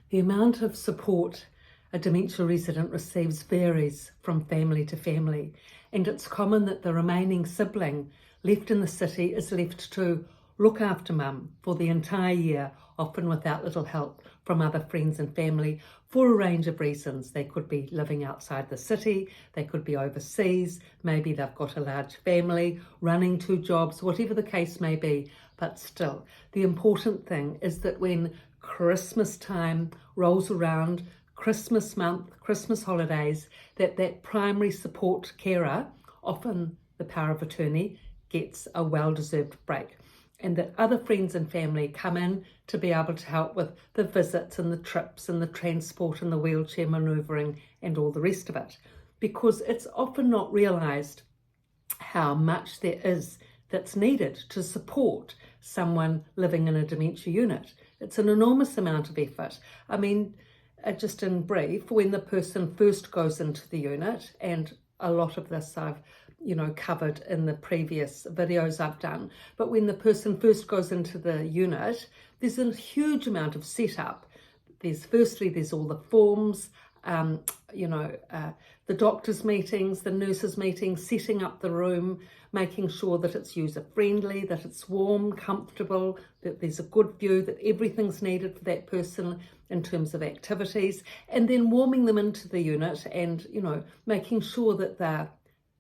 The amount of support a dementia resident receives varies from family to family, and it's common that the remaining sibling left in the city is left to look after mum for the entire year, often without little help from other friends and family for a range of reasons. They could be living outside the city, they could be overseas, maybe they've got a large family, running 2 jobs, whatever the case may be. But still, the important thing is that when Christmas time rolls around, Christmas month, Christmas holidays, that primary support carer, often the power of attorney, gets a well-deserved break, and that other friends and family come in to be able to help with the visits and the trips and the transport and the wheelchair manoeuvring and all the rest of it, because it's often not realised how much there is that's needed to support someone living in a dementia unit. It's an enormous amount of effort. I mean, just in brief, when the person first goes into the unit, and a lot of this I've covered in the previous videos I've done, but when the person first goes into the unit, there's a huge amount of setup. There's all the forms, the doctor's meetings, the nurses' meetings, setting up the room, making sure that it's user-friendly, that it's warm, comfortable, that there's a good view, that everything's needed for that person in terms of activities, and then warming them into the unit and, making sure that they're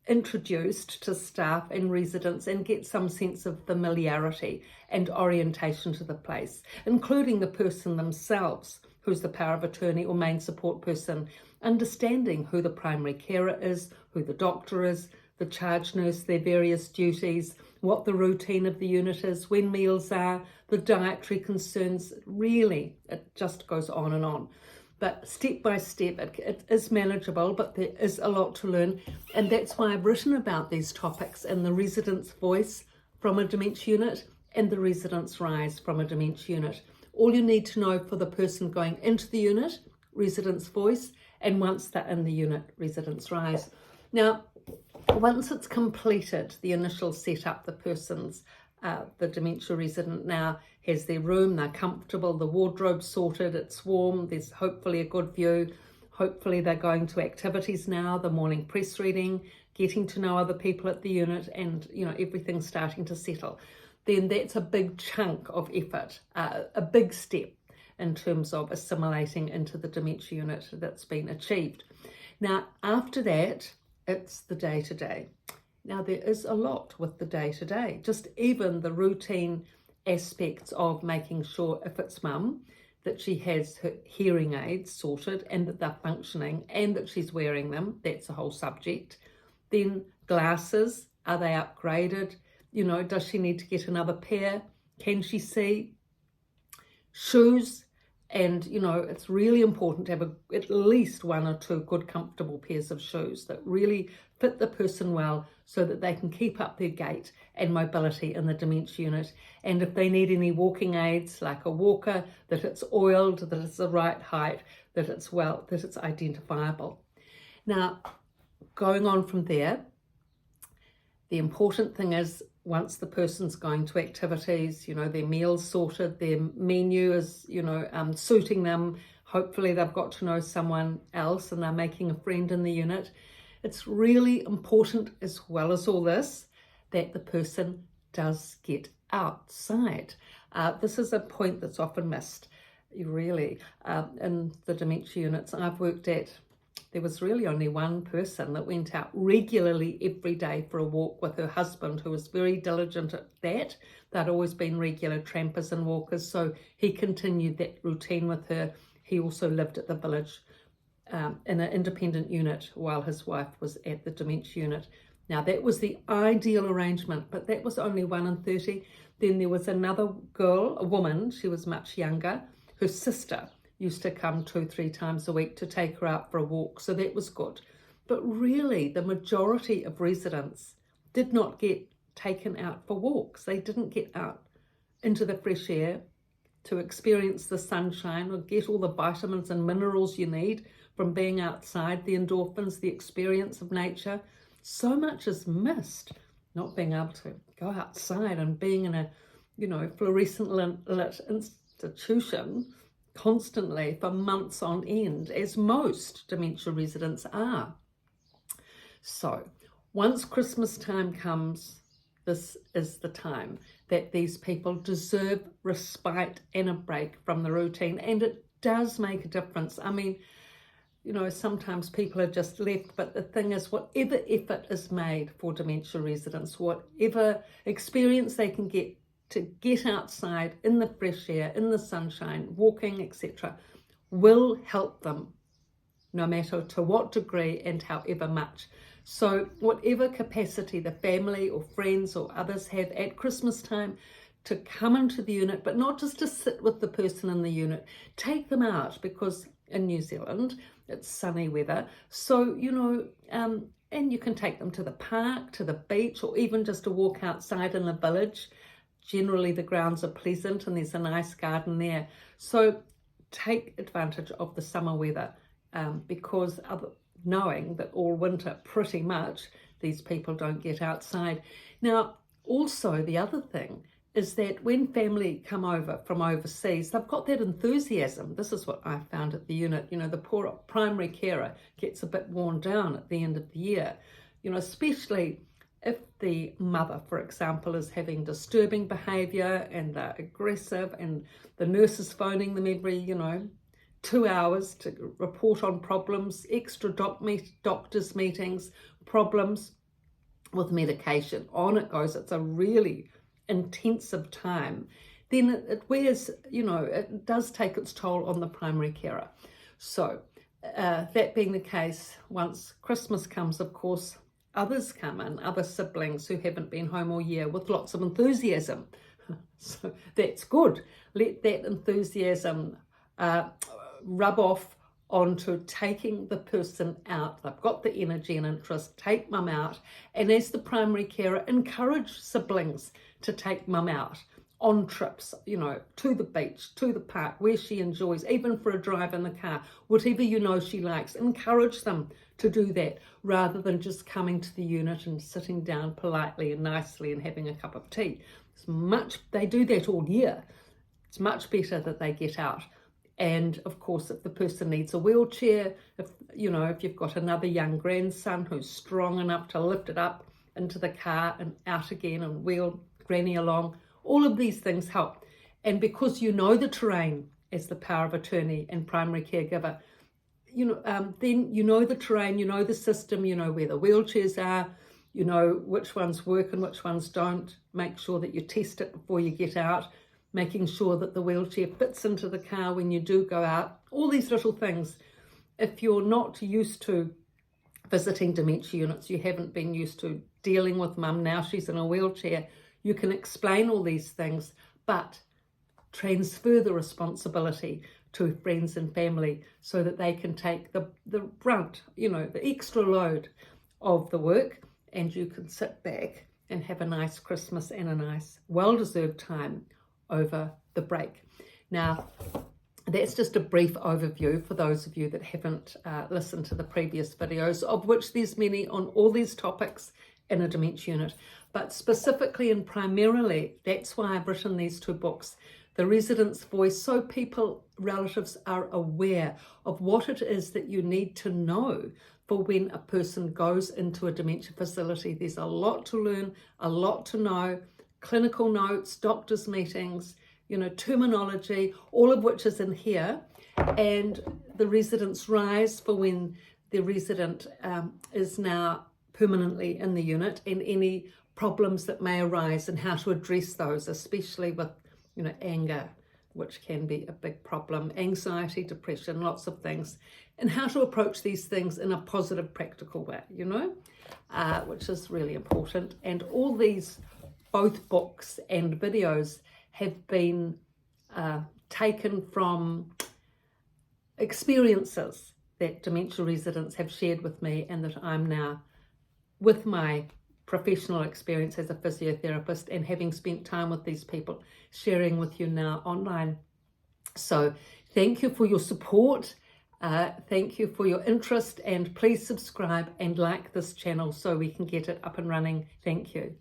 introduced to staff and residents and get some sense of familiarity and orientation to the place, including the person themselves, who's the power of attorney or main support person, understanding who the primary carer is, who the doctor is, the charge nurse, their various duties, what the routine of the unit is, when meals are, the dietary concerns. Really, it just goes on and on. But step by step, it is manageable, but there is a lot to learn. And that's why I've written about these topics in the Resident's Voice from a Dementia Unit and the Resident's Rise from a Dementia Unit. All you need to know for the person going into the unit, Resident's Voice, and once they're in the unit, Resident's Rise. Now, once it's completed, the initial setup, the person's the dementia resident now has their room, they're comfortable, the wardrobe's sorted, it's warm, there's hopefully a good view, hopefully they're going to activities now, the morning press reading, getting to know other people at the unit, and everything's starting to settle. Then that's a big chunk of effort, a big step in terms of assimilating into the dementia unit that's been achieved. Now, after that, it's the day-to-day. Now, there is a lot with the day-to-day, just even the routine aspects of making sure, if it's mum, that she has her hearing aids sorted and that they're functioning and that she's wearing them. That's a whole subject. Then glasses, are they upgraded? Does she need to get another pair? Can she see? Shoes. And, it's really important to have at least 1 or 2 good, comfortable pairs of shoes that really fit the person well so that they can keep up their gait and mobility in the dementia unit. And if they need any walking aids, like a walker, that it's oiled, that it's the right height, that it's identifiable. Now, going on from there, the important thing is, once the person's going to activities, their meals sorted, their menu is, suiting them, hopefully they've got to know someone else and they're making a friend in the unit. It's really important, as well as all this, that the person does get outside. This is a point that's often missed, really, in the dementia units I've worked at. There was really only one person that went out regularly every day for a walk with her husband, who was very diligent at that. They'd always been regular trampers and walkers, so he continued that routine with her. He also lived at the village in an independent unit while his wife was at the dementia unit. Now, that was the ideal arrangement, but that was only 1 in 30. Then there was another girl, a woman, she was much younger, her sister used to come 2-3 times a week to take her out for a walk, so that was good. But really, the majority of residents did not get taken out for walks. They didn't get out into the fresh air to experience the sunshine or get all the vitamins and minerals you need from being outside, the endorphins, the experience of nature. So much is missed, not being able to go outside and being in a, fluorescent lit institution constantly for months on end, as most dementia residents are. So once Christmas time comes, this is the time that these people deserve respite and a break from the routine, and it does make a difference. I mean, sometimes people are just left, but the thing is, whatever effort is made for dementia residents, whatever experience they can get to get outside in the fresh air, in the sunshine, walking, etc., will help them, no matter to what degree and however much. So whatever capacity the family or friends or others have at Christmas time to come into the unit, but not just to sit with the person in the unit, take them out, because in New Zealand it's sunny weather. So, and you can take them to the park, to the beach, or even just a walk outside in the village. Generally the grounds are pleasant and there's a nice garden there. So take advantage of the summer weather, because knowing that all winter pretty much these people don't get outside. Now also the other thing is that when family come over from overseas, they've got that enthusiasm. This is what I found at the unit. The poor primary carer gets a bit worn down at the end of the year, especially if the mother, for example, is having disturbing behaviour and they're aggressive, and the nurse is phoning them every, 2 hours to report on problems, extra doctors meetings, problems with medication. On it goes. It's a really intensive time. Then it wears, it does take its toll on the primary carer. So that being the case, once Christmas comes, of course, others come in, other siblings who haven't been home all year with lots of enthusiasm. So that's good. Let that enthusiasm rub off onto taking the person out. They've got the energy and interest, take mum out. And as the primary carer, encourage siblings to take mum out on trips, to the beach, to the park, where she enjoys, even for a drive in the car, whatever she likes. Encourage them to do that, rather than just coming to the unit and sitting down politely and nicely and having a cup of tea. They do that all year. It's much better that they get out. And of course, if the person needs a wheelchair, if you've got another young grandson who's strong enough to lift it up into the car and out again and wheel granny along, all of these things help. And because the terrain as the power of attorney and primary caregiver, then the terrain, the system, where the wheelchairs are, which ones work and which ones don't. Make sure that you test it before you get out, making sure that the wheelchair fits into the car when you do go out, all these little things. If you're not used to visiting dementia units, you haven't been used to dealing with mum, now she's in a wheelchair, you can explain all these things, but transfer the responsibility to friends and family so that they can take the brunt, the extra load of the work, and you can sit back and have a nice Christmas and a nice, well-deserved time over the break. Now, that's just a brief overview for those of you that haven't listened to the previous videos, of which there's many on all these topics in a dementia unit. But specifically and primarily, that's why I've written these two books, The Resident's Voice, so people, relatives, are aware of what it is that you need to know for when a person goes into a dementia facility. There's a lot to learn, a lot to know, clinical notes, doctors' meetings, terminology, all of which is in here. And the resident's rise for when the resident is now permanently in the unit, and any problems that may arise and how to address those, especially with, anger, which can be a big problem, anxiety, depression, lots of things, and how to approach these things in a positive, practical way, which is really important. And all these, both books and videos, have been taken from experiences that dementia residents have shared with me, and that I'm now, with my professional experience as a physiotherapist and having spent time with these people, sharing with you now online. So thank you for your support. Thank you for your interest, and please subscribe and like this channel so we can get it up and running. Thank you.